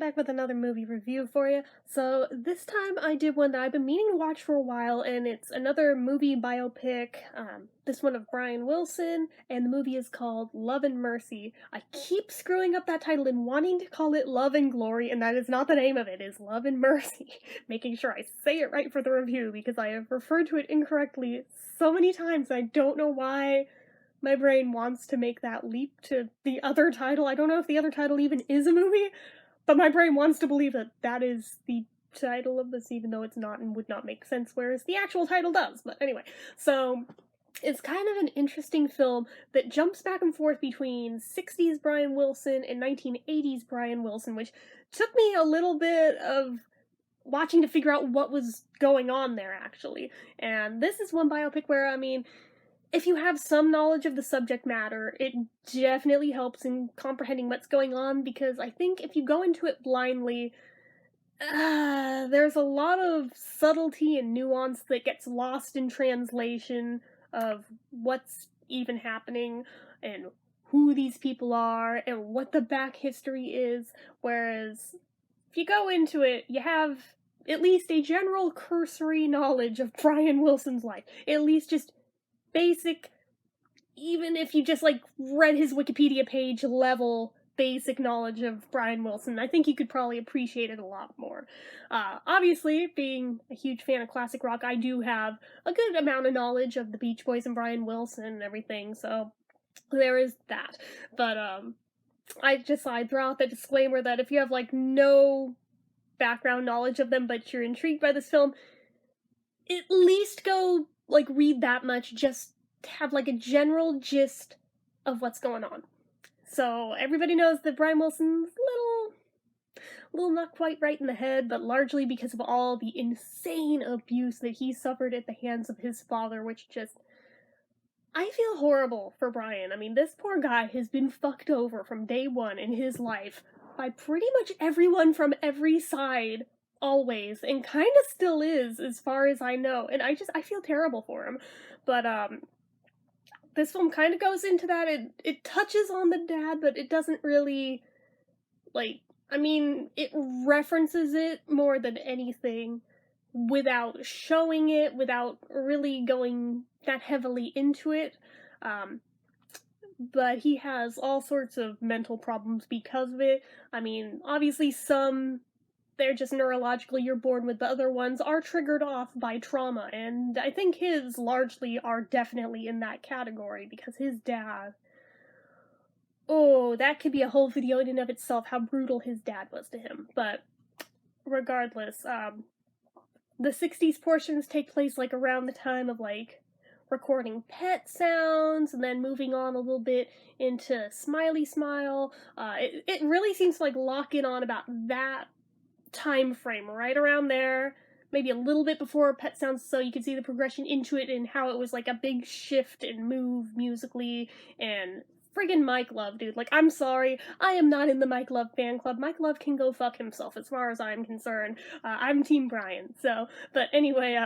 back with another movie review for you. So this time I did one that I've been meaning to watch for a while, and it's another movie biopic. This one of Brian Wilson, and the movie is called Love and Mercy. I keep screwing up that title and wanting to call it Love and Glory, and that is not the name of it. It's Love and Mercy. Making sure I say it right for the review because I have referred to it incorrectly so many times. I don't know why my brain wants to make that leap to the other title. I don't know if the other title even is a movie, but my brain wants to believe that that is the title of this, even though it's not and would not make sense, whereas the actual title does. But anyway, so it's kind of an interesting film that jumps back and forth between 60s Brian Wilson and 1980s Brian Wilson, which took me a little bit of watching to figure out what was going on there, actually. And this is one biopic where, I mean, if you have some knowledge of the subject matter, it definitely helps in comprehending what's going on, because I think if you go into it blindly, there's a lot of subtlety and nuance that gets lost in translation of what's even happening and who these people are and what the back history is, whereas if you go into it, you have at least a general cursory knowledge of Brian Wilson's life, at least just basic, even if you just like read his Wikipedia page level basic knowledge of Brian Wilson, I think you could probably appreciate it a lot more. Obviously, being a huge fan of classic rock, I do have a good amount of knowledge of the Beach Boys and Brian Wilson and everything, so there is that. But I'd throw out the disclaimer that if you have like no background knowledge of them but you're intrigued by this film, at least go like read that much just to have like a general gist of what's going on. So everybody knows that Brian Wilson's a little not quite right in the head, but largely because of all the insane abuse that he suffered at the hands of his father, which just, I feel horrible for Brian. I mean, this poor guy has been fucked over from day one in his life by pretty much everyone from every side, always, and kind of still is, as far as I know, and I feel terrible for him. But this film kind of goes into that. It touches on the dad, but it doesn't really, like, I mean, it references it more than anything without showing it, without really going that heavily into it. But he has all sorts of mental problems because of it. I mean, obviously some, they're just neurologically, you're born with, the other ones are triggered off by trauma, and I think his largely are definitely in that category, because his dad, oh, that could be a whole video in and of itself, how brutal his dad was to him. But regardless, the 60s portions take place like around the time of like recording Pet Sounds, and then moving on a little bit into Smiley Smile. It really seems to like lock in on about that time frame, right around there, maybe a little bit before Pet Sounds, so you can see the progression into it and how it was like a big shift and move musically. And friggin' Mike Love, dude, like, I'm sorry, I am not in the Mike Love fan club. Mike Love can go fuck himself as far as I'm concerned. I'm Team Brian, so, but anyway,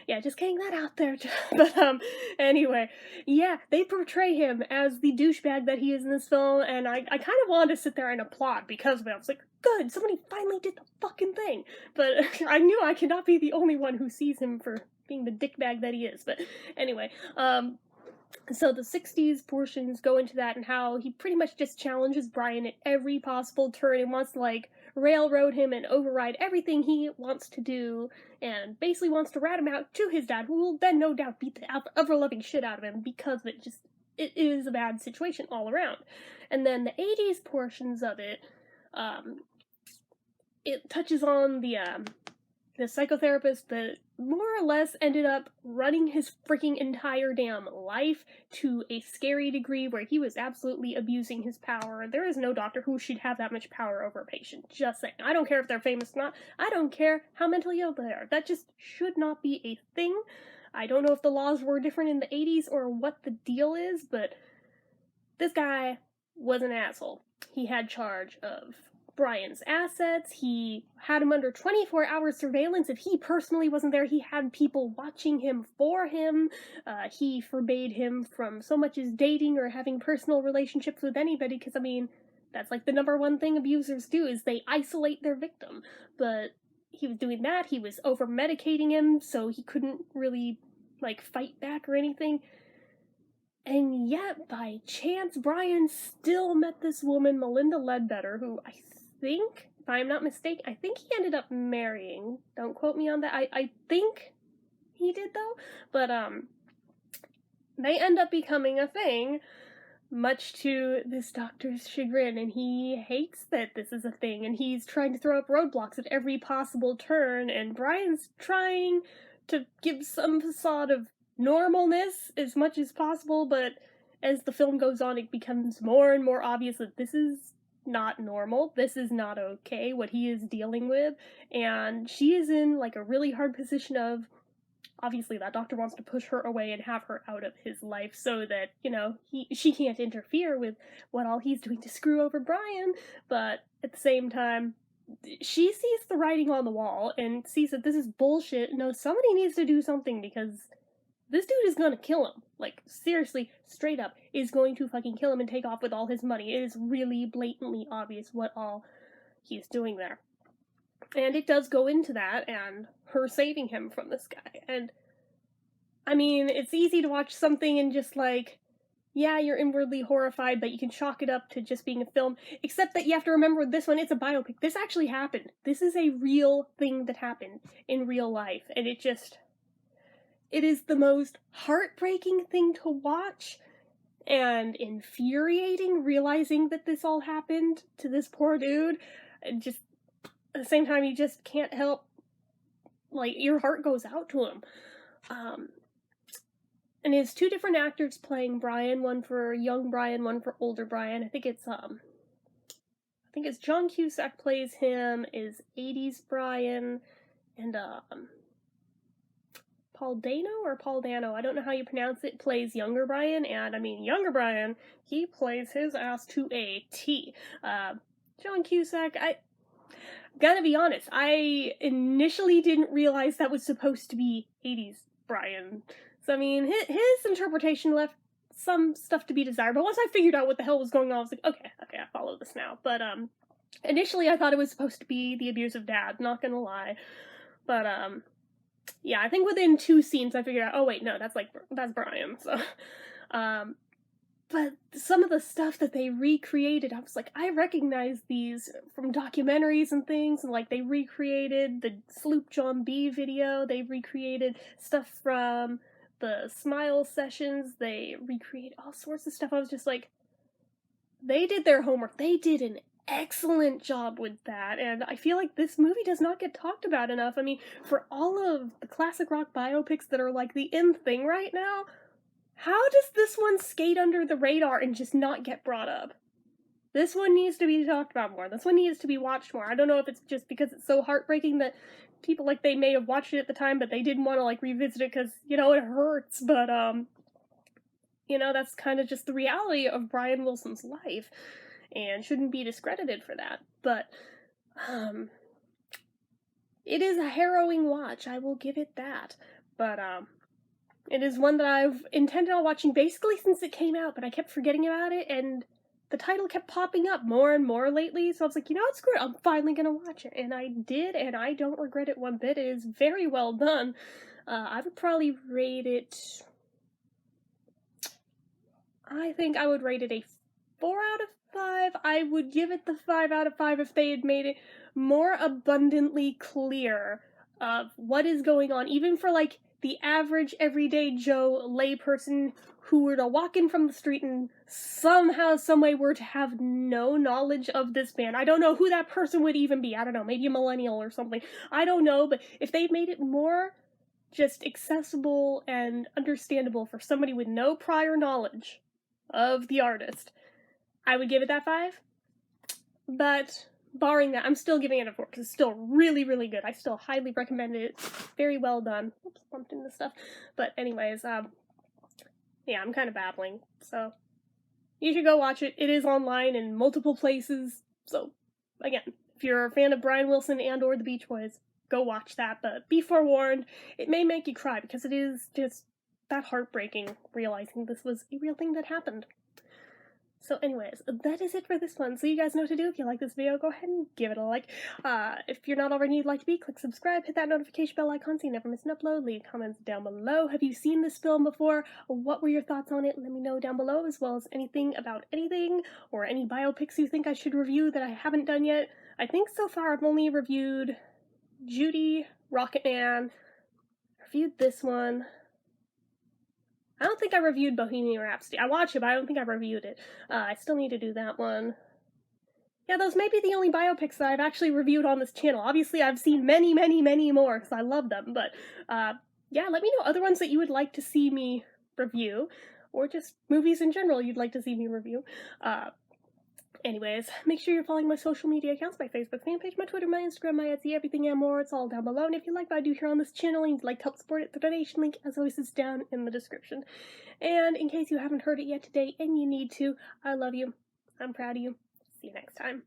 yeah, just getting that out there. But, anyway, yeah, they portray him as the douchebag that he is in this film, and I kind of wanted to sit there and applaud because of it. I was like, good, somebody finally did the fucking thing. But I knew I cannot be the only one who sees him for being the dickbag that he is. But anyway, so the 60s portions go into that and how he pretty much just challenges Brian at every possible turn and wants to, like, railroad him and override everything he wants to do, and basically wants to rat him out to his dad, who will then no doubt beat the ever-loving shit out of him, because it is a bad situation all around. And then the 80s portions of it, it touches on the psychotherapist that more or less ended up running his freaking entire damn life to a scary degree where he was absolutely abusing his power. There is no doctor who should have that much power over a patient. Just saying. I don't care if they're famous or not. I don't care how mentally ill they are. That just should not be a thing. I don't know if the laws were different in the 80s or what the deal is, but this guy was an asshole. He had charge of Brian's assets. He had him under 24-hour surveillance. If he personally wasn't there, he had people watching him for him. He forbade him from so much as dating or having personal relationships with anybody, because, I mean, That's like the number one thing abusers do, is they isolate their victim. But he was doing that, he was over medicating him, so he couldn't really, like, fight back or anything. And yet, by chance, Brian still met this woman, Melinda Ledbetter, who I think, if I'm not mistaken, I think he ended up marrying. Don't quote me on that. I think he did, though. But, they end up becoming a thing, much to this doctor's chagrin, and he hates that this is a thing, and he's trying to throw up roadblocks at every possible turn, and Brian's trying to give some facade of normalness as much as possible, but as the film goes on, it becomes more and more obvious that this is not normal, this is not okay, what he is dealing with, and she is in, like, a really hard position of, obviously that doctor wants to push her away and have her out of his life so that, you know, she can't interfere with what all he's doing to screw over Brian, but at the same time, she sees the writing on the wall and sees that this is bullshit. No, somebody needs to do something because this dude is gonna kill him. Like, seriously, straight up, is going to fucking kill him and take off with all his money. It is really blatantly obvious what all he's doing there. And it does go into that, and her saving him from this guy. And, I mean, it's easy to watch something and just, like, yeah, you're inwardly horrified, but you can chalk it up to just being a film. Except that you have to remember with this one, it's a biopic. This actually happened. This is a real thing that happened in real life. And it is the most heartbreaking thing to watch and infuriating, realizing that this all happened to this poor dude. And just, at the same time, you just can't help, like, your heart goes out to him. And it's two different actors playing Brian, one for young Brian, one for older Brian. I think it's John Cusack plays him, is 80s Brian, and Paul Dano, I don't know how you pronounce it, plays younger Brian, and I mean, younger Brian, he plays his ass to a T. John Cusack, gotta be honest, I initially didn't realize that was supposed to be 80s Brian. So, I mean, his interpretation left some stuff to be desired, but once I figured out what the hell was going on, I was like, okay, I follow this now. But, initially I thought it was supposed to be the abusive dad, not gonna lie. But, yeah, I think within 2 scenes I figured out, oh wait, no, that's Brian, so, but some of the stuff that they recreated, I was like, I recognize these from documentaries and things, and, like, they recreated the Sloop John B video, they recreated stuff from the Smile sessions, they recreate all sorts of stuff. I was just like, they did their homework, they did an excellent job with that, and I feel like this movie does not get talked about enough. I mean, for all of the classic rock biopics that are, like, the in thing right now, how does this one skate under the radar and just not get brought up? This one needs to be talked about more. This one needs to be watched more. I don't know if it's just because it's so heartbreaking that people, like, they may have watched it at the time, but they didn't want to, like, revisit it because, you know, it hurts, but, you know, that's kind of just the reality of Brian Wilson's life, and shouldn't be discredited for that. But, it is a harrowing watch, I will give it that. But, it is one that I've intended on watching basically since it came out, but I kept forgetting about it, and the title kept popping up more and more lately, so I was like, you know what, screw it, I'm finally gonna watch it. And I did, and I don't regret it one bit. It is very well done. I would probably rate it... I think I would rate it a 4 out of 5. I would give it the 5 out of 5 if they had made it more abundantly clear of what is going on, even for, like, the average, everyday Joe layperson who were to walk in from the street and somehow, someway were to have no knowledge of this band. I don't know who that person would even be. I don't know, maybe a millennial or something. I don't know, but if they made it more just accessible and understandable for somebody with no prior knowledge of the artist, I would give it that 5. But barring that, I'm still giving it a 4, because it's still really, really good. I still highly recommend it. It's very well done. Oops, bumped into stuff. But anyways, yeah, I'm kind of babbling, so you should go watch it. It is online in multiple places, so, again, if you're a fan of Brian Wilson and or the Beach Boys, go watch that, but be forewarned, it may make you cry, because it is just that heartbreaking, realizing this was a real thing that happened. So anyways, that is it for this one. So you guys know what to do. If you like this video, go ahead and give it a like. If you're not already like to be, click subscribe, hit that notification bell icon so you never miss an upload. Leave comments down below. Have you seen this film before? What were your thoughts on it? Let me know down below, as well as anything about anything or any biopics you think I should review that I haven't done yet. I think so far I've only reviewed Judy, Rocketman, reviewed this one. I don't think I reviewed Bohemian Rhapsody. I watched it, but I don't think I reviewed it. I still need to do that one. Yeah, those may be the only biopics that I've actually reviewed on this channel. Obviously, I've seen many, many, many more because I love them, but yeah, let me know other ones that you would like to see me review, or just movies in general you'd like to see me review. Anyways, make sure you're following my social media accounts, my Facebook fan page, my Twitter, my Instagram, my Etsy, everything and more. It's all down below. And if you like what I do here on this channel and you'd like to help support it, the donation link, as always, is down in the description. And in case you haven't heard it yet today and you need to, I love you. I'm proud of you. See you next time.